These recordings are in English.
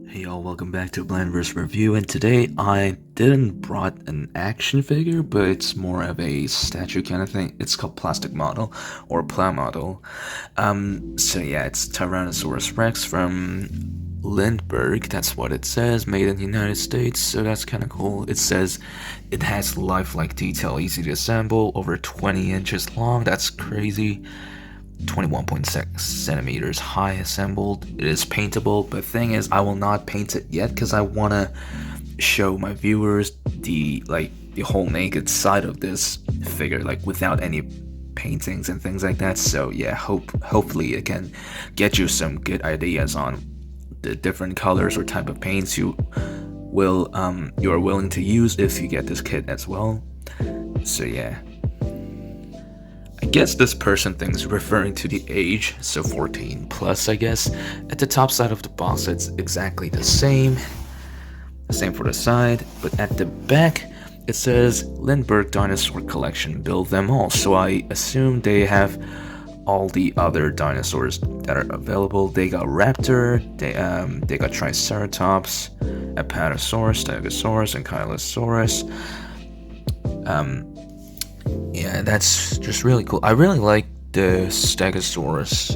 Hey y'all, welcome back to Blendverse review, and today I didn't brought an action figure, but it's more of a statue kind of thing. It's called plastic model or plow model. So yeah, it's Tyrannosaurus Rex from Lindberg. That's what it says, made in the United States. So that's kind of cool. It says it has lifelike detail, easy to assemble, over 20 inches long. That's crazy. 21.6 centimeters high assembled. It is paintable, but thing is, I will not paint it yet because I want to show my viewers the whole naked side of this figure, like without any paintings and things like that. So yeah, hopefully it can get you some good ideas on the different colors or type of paints you are willing to use if you get this kit as well. So yeah, I guess this person thing is referring to the age, so 14 plus, I guess. At the top side of the box, it's exactly the same for the side, but at the back, it says Lindberg Dinosaur Collection, build them all. So I assume they have all the other dinosaurs that are available. They got Raptor, they got Triceratops, Apatosaurus, Stegosaurus, and Ankylosaurus. Yeah, that's just really cool. I really like the Stegosaurus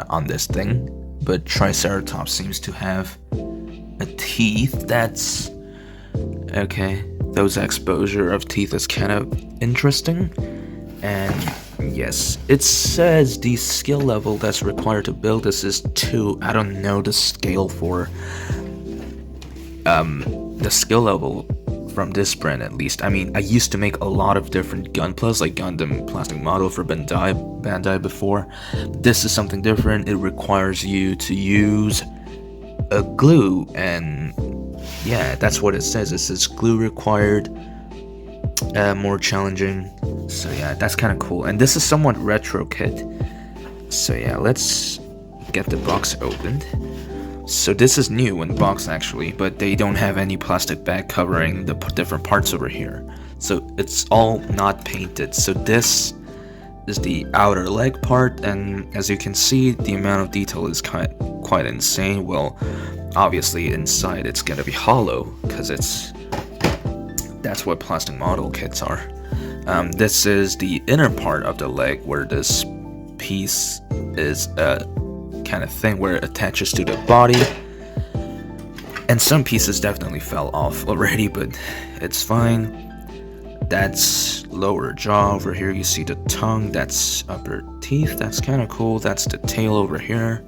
on this thing, but Triceratops seems to have a teeth that's okay. Those exposure of teeth is kind of interesting. And yes, it says the skill level that's required to build this is 2. I don't know the scale for the skill level from this brand, at least. I mean, I used to make a lot of different Gunplas, like Gundam plastic model for Bandai before. This is something different. It requires you to use a glue, and yeah, that's what it says. It says glue required, more challenging. So yeah, that's kind of cool. And this is somewhat retro kit. So yeah, let's get the box opened. So this is new in the box actually, but they don't have any plastic bag covering the different parts over here. So it's all not painted. So this is the outer leg part, and as you can see, the amount of detail is quite insane. Well, obviously inside it's gonna be hollow, because that's what plastic model kits are. This is the inner part of the leg where this piece is kind of thing where it attaches to the body, and some pieces definitely fell off already, but it's fine. That's lower jaw. Over here you see the tongue. That's upper teeth. That's kind of cool. That's the tail over here.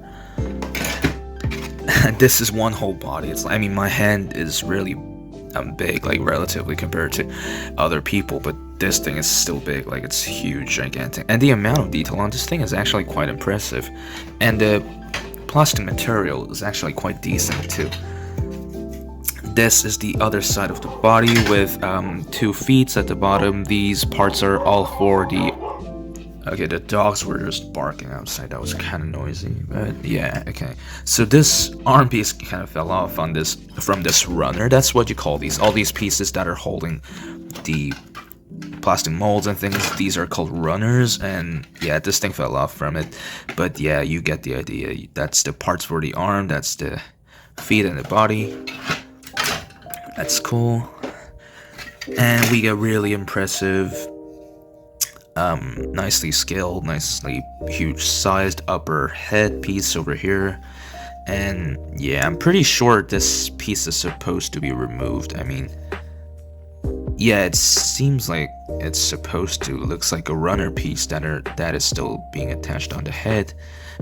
This is one whole body. I mean, my hand is really big, like relatively compared to other people, but this thing is still big, like it's huge, gigantic, and the amount of detail on this thing is actually quite impressive, and the plastic material is actually quite decent too. This is the other side of the body with 2 feet at the bottom. These parts are all for the okay, the dogs were just barking outside. That was kind of noisy, but yeah, okay. So this arm piece kind of fell off from this runner. That's what you call these. All these pieces that are holding the plastic molds and things, these are called runners, and yeah, this thing fell off from it. But yeah, you get the idea. That's the parts for the arm, that's the feet and the body. That's cool. And we get really impressive, nicely scaled, nicely huge sized upper head piece over here. And yeah, I'm pretty sure this piece is supposed to be removed. I mean, yeah, it seems like it's supposed to. It looks like a runner piece that is still being attached on the head,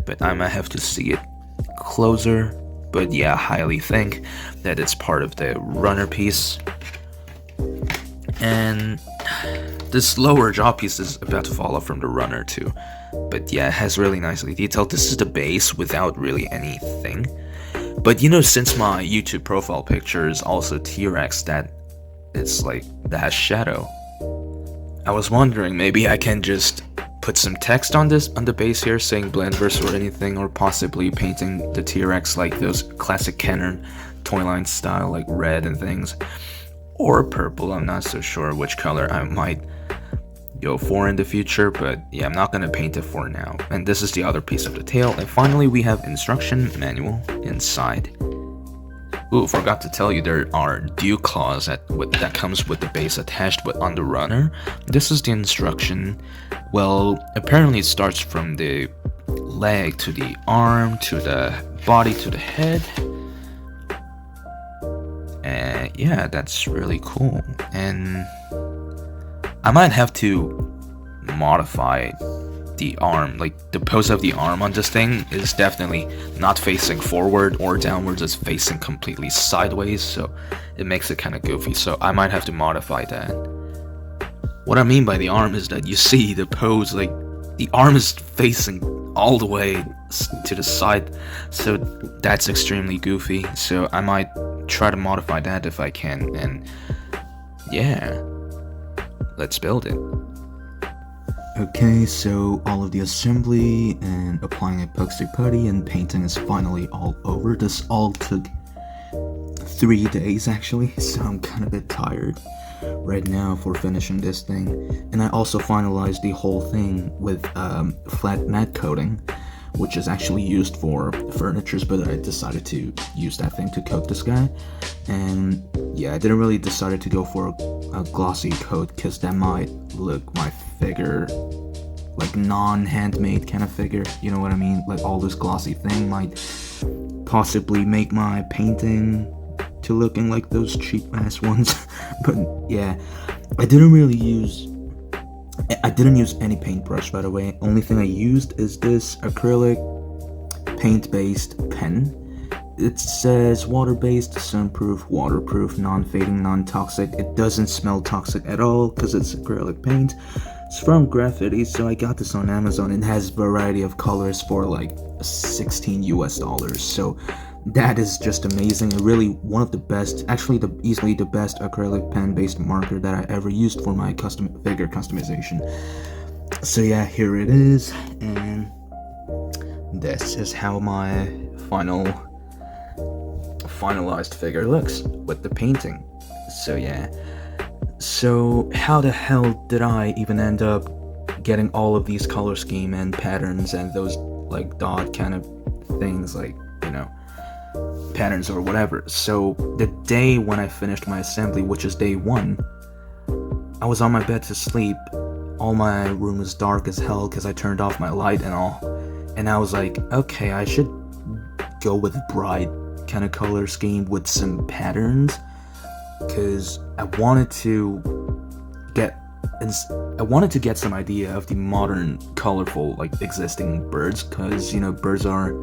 but I might have to see it closer. But yeah, I highly think that it's part of the runner piece. And this lower jaw piece is about to fall off from the runner too. But yeah, it has really nicely detailed. This is the base without really anything. But you know, since my YouTube profile picture is also T-Rex, that it's like that has shadow, I was wondering maybe I can just put some text on the base here saying Blendverse or anything, or possibly painting the T-Rex like those classic Kenner toy line style, like red and things, or purple. I'm not so sure which color I might go for in the future, but yeah, I'm not gonna paint it for now. And this is the other piece of the tail. And finally we have instruction manual inside. Ooh, forgot to tell you, there are dew claws that comes with the base attached on the runner. This is the instruction. Well, apparently it starts from the leg to the arm to the body to the head. And yeah, that's really cool. And I might have to modify the arm. Like, the pose of the arm on this thing is definitely not facing forward or downwards, it's facing completely sideways, so it makes it kind of goofy, so I might have to modify that. What I mean by the arm is that you see the pose, like, the arm is facing all the way to the side, so that's extremely goofy, so I might try to modify that if I can, and yeah, let's build it. Okay, so all of the assembly and applying epoxy putty and painting is finally all over. This all took 3 days actually, so I'm kind of a bit tired right now for finishing this thing. And I also finalized the whole thing with flat matte coating, which is actually used for furnitures, but I decided to use that thing to coat this guy. And yeah, I didn't really decide to go for a glossy coat because that might look my figure like non-handmade kind of figure, you know what I mean? Like, all this glossy thing might possibly make my painting to looking like those cheap ass ones. But yeah, I didn't use any paintbrush, by the way. Only thing I used is this acrylic paint-based pen. It says water-based, sunproof, waterproof, non-fading, non-toxic. It doesn't smell toxic at all because it's acrylic paint. It's from Graffiti, so I got this on Amazon. It has a variety of colors for like $16 US. So that is just amazing, and really one of the best, actually easily the best acrylic pen-based marker that I ever used for my custom figure customization. So yeah, here it is, and this is how my finalized figure looks with the painting. So yeah, so how the hell did I even end up getting all of these color scheme and patterns and those like dot kind of things, like, you know, patterns or whatever? So the day when I finished my assembly, which is day 1, I was on my bed to sleep. All my room was dark as hell because I turned off my light and all, and I was like, okay, I should go with bright kind of color scheme with some patterns, because I wanted to get some idea of the modern colorful like existing birds, because, you know, birds are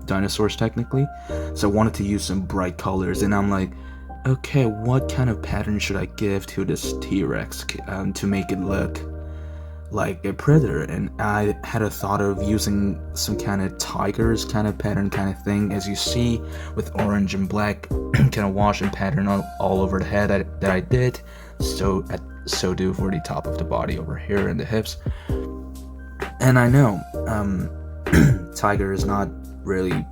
dinosaurs technically, so I wanted to use some bright colors. And I'm like, okay, what kind of pattern should I give to this T-Rex to make it look like a predator? And I had a thought of using some kind of tigers kind of pattern kind of thing, as you see with orange and black kind of wash and pattern all over the head that I did. So do for the top of the body over here and the hips. And I know tiger is not really,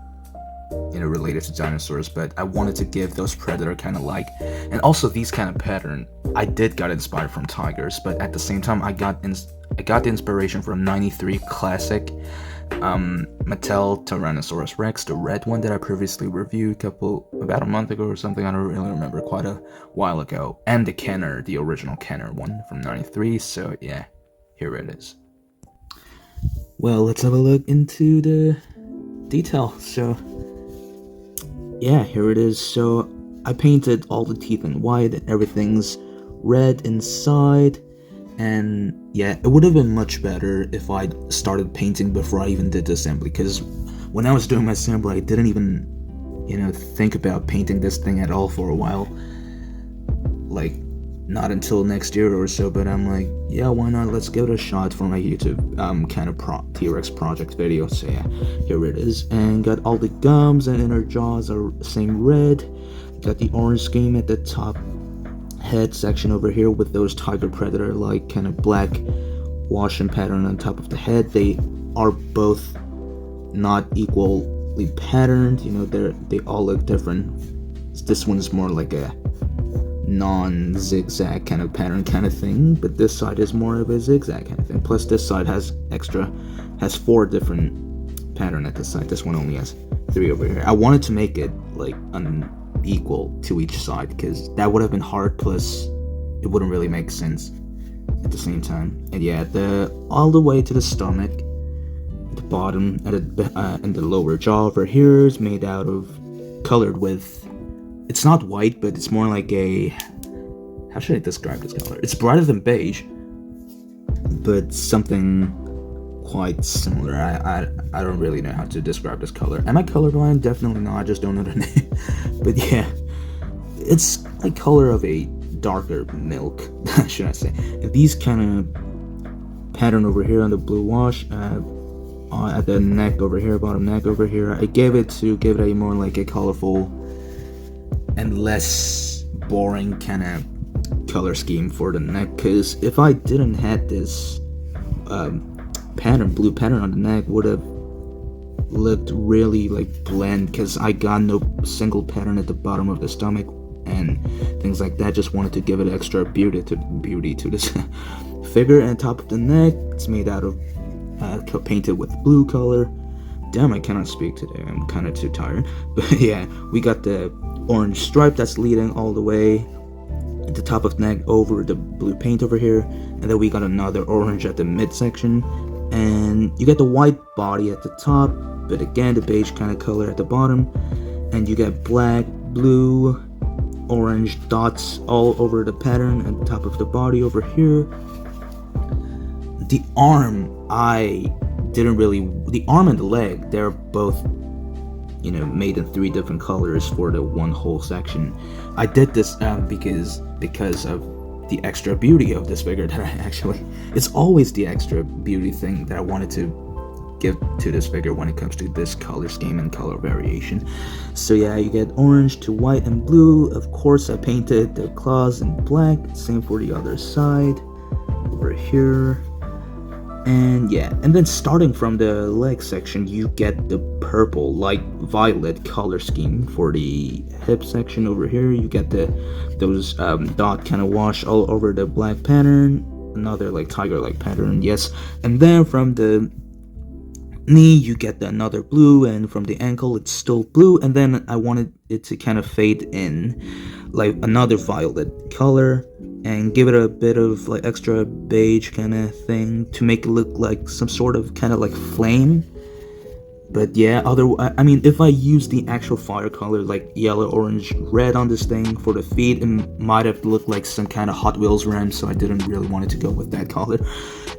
you know, related to dinosaurs, but I wanted to give those predator kind of like, and also these kind of pattern I did got inspired from tigers, but at the same time I got the inspiration from 93 classic Mattel Tyrannosaurus Rex, the red one that I previously reviewed about a month ago or something. I don't really remember, quite a while ago. And the Kenner, the original Kenner one from 93. So yeah, here it is. Well, let's have a look into the detail. So yeah, here it is. So I painted all the teeth in white and everything's red inside. And yeah, it would have been much better if I started painting before I even did the assembly, because when I was doing my assembly, I didn't even, you know, think about painting this thing at all for a while. Like, not until next year or so, but I'm like, yeah, why not? Let's give it a shot for my YouTube kind of T-Rex project video. So yeah, here it is. And got all the gums and inner jaws are same red. Got the orange scheme at the top head section over here with those tiger predator like kind of black wash and pattern on top of the head. They are both not equally patterned, you know, they all look different. This one's more like a non-zigzag kind of pattern kind of thing, but this side is more of a zigzag kind of thing. Plus this side has 4 different pattern at this side. This one only has 3 over here. I wanted to make it like equal to each side, because that would have been hard, plus it wouldn't really make sense at the same time. And yeah, all the way to the stomach, at the bottom, and the lower jaw over here is made out of, colored with, it's not white, but it's more like a, how should I describe this color? It's brighter than beige, but something quite similar. I don't really know how to describe this color. Am I colorblind? Definitely not. I just don't know the name. But yeah, it's like color of a darker milk, should I say. And these kind of pattern over here on the blue wash, at the neck over here, bottom neck over here, I gave it a more like a colorful and less boring kind of color scheme for the neck, because if I didn't have this blue pattern on the neck, would have looked really like bland, because I got no single pattern at the bottom of the stomach and things like that. Just wanted to give it extra beauty to this figure. And top of the neck, it's made out of painted with blue color. Damn, I cannot speak today, I'm kind of too tired. But yeah, we got the orange stripe that's leading all the way at the top of the neck over the blue paint over here, and then we got another orange at the midsection, and you get the white body at the top, but again the beige kind of color at the bottom, and you get black, blue, orange dots all over the pattern at the top of the body over here. The arm, the arm and the leg, they're both, made in 3 different colors for the one whole section. I did this because of the extra beauty of this figure that it's always the extra beauty thing that I wanted to give to this figure when it comes to this color scheme and color variation. So yeah, you get orange to white and blue. Of course, I painted the claws in black, same for the other side over here. And yeah, and then starting from the leg section, you get the purple, light violet color scheme for the hip section over here. You get those dot kind of wash all over the black pattern, another like tiger-like pattern, yes. And then from the knee, you get another blue, and from the ankle, it's still blue. And then I wanted it to kind of fade in, like another violet color, and give it a bit of like extra beige kind of thing to make it look like some sort of kind of like flame. But yeah, if I use the actual fire color like yellow, orange, red on this thing for the feet, it might have looked like some kind of Hot Wheels ram, so I didn't really want it to go with that color.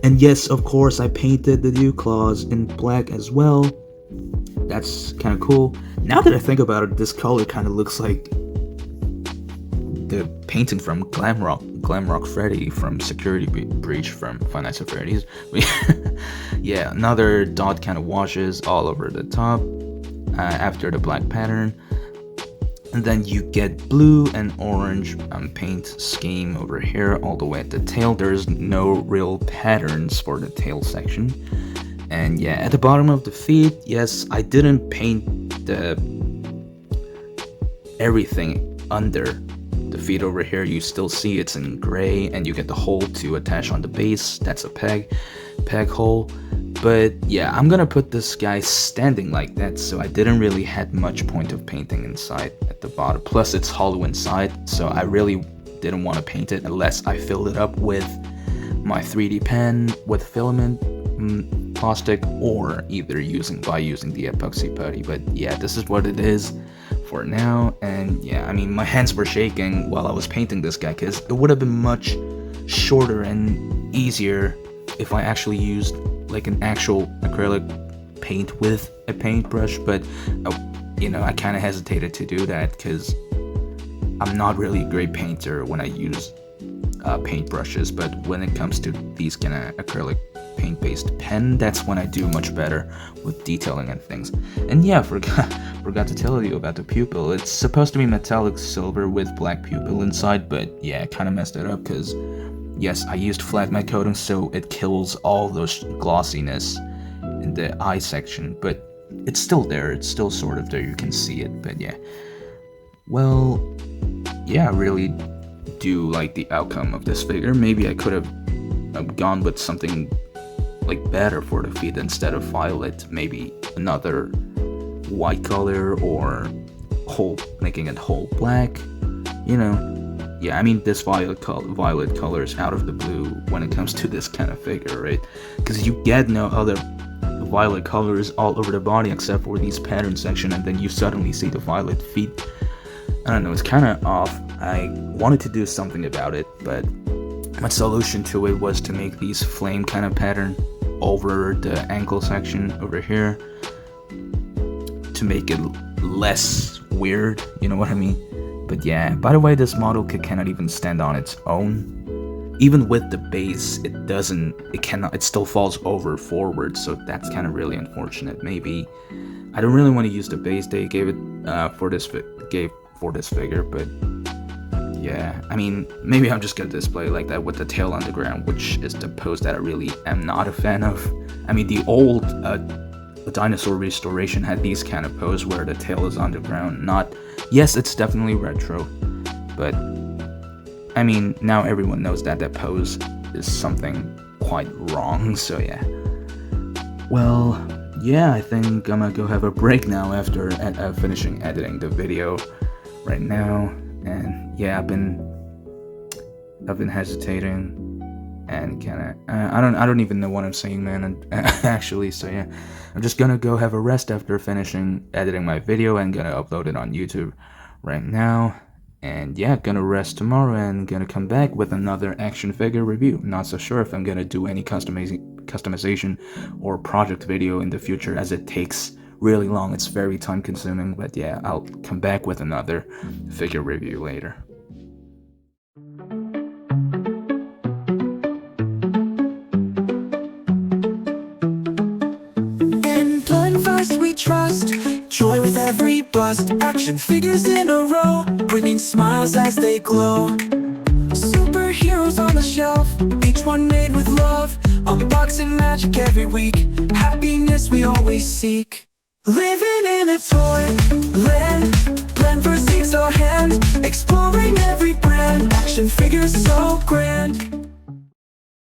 And yes, of course, I painted the new claws in black as well. That's kind of cool. Now that I think about it, this color kind of looks like the painting from Glamrock Freddy from Security Breach from Five Nights at Freddy's. Yeah, another dot kind of washes all over the top after the black pattern. And then you get blue and orange paint scheme over here all the way at the tail. There's no real patterns for the tail section. And yeah, at the bottom of the feet, yes, I didn't paint everything under the feet over here. You still see it's in gray, and you get the hole to attach on the base. That's a peg hole. But yeah, I'm gonna put this guy standing like that, so I didn't really had much point of painting inside at the bottom. Plus it's hollow inside, so I really didn't want to paint it unless I filled it up with my 3D pen with filament plastic, or either using the epoxy putty. But yeah, this is what it is for now. And yeah, I mean, my hands were shaking while I was painting this guy, because it would have been much shorter and easier if I actually used like an actual acrylic paint with a paintbrush. But I kind of hesitated to do that because I'm not really a great painter when I use paintbrushes, but when it comes to these kind of acrylic paint-based pen, that's when I do much better with detailing and things. And yeah, forgot to tell you about the pupil. It's supposed to be metallic silver with black pupil inside, but yeah, I kind of messed it up because yes, I used flat matte coating, so it kills all those glossiness in the eye section, but it's still there. It's still sort of there. You can see it, but yeah. Well, yeah, I really do like the outcome of this figure. Maybe I could have gone with something like better for the feet instead of violet. Maybe another white color or making it whole black, you know. Yeah, I mean, this violet color is out of the blue when it comes to this kind of figure, right? Because you get no other violet colors all over the body except for these pattern section, and then you suddenly see the violet feet. I don't know, it's kind of off. I wanted to do something about it, but my solution to it was to make these flame kind of pattern over the ankle section over here to make it less weird, you know what I mean? But yeah, by the way, this model cannot even stand on its own. Even with the base, it still falls over forward, so that's kind of really unfortunate. Maybe, I don't really want to use the base they gave it for this figure, but yeah, I mean, maybe I'm just gonna display like that with the tail on the ground, which is the pose that I really am not a fan of. I mean, the old dinosaur restoration had these kind of pose where the tail is on the ground. Yes, it's definitely retro, but I mean, now everyone knows that that pose is something quite wrong, so yeah. Well, yeah, I think I'm gonna go have a break now after finishing editing the video right now, and yeah, I've been hesitating and kind of I don't even know what I'm saying, man, and actually, so yeah, I'm just gonna go have a rest after finishing editing my video and gonna upload it on YouTube right now. And yeah, gonna rest tomorrow and gonna come back with another action figure review. Not so sure if I'm gonna do any customization or project video in the future, as it takes really long. It's very time consuming, but yeah, I'll come back with another figure review later. In Blendverse we trust, joy with every bust. Action figures in a row, bringing smiles as they glow. Superheroes on the shelf, each one made with love. Unboxing magic every week, happiness we always seek. Living in a toy land, Blendverse takes our hand, exploring every brand. Action figures so grand.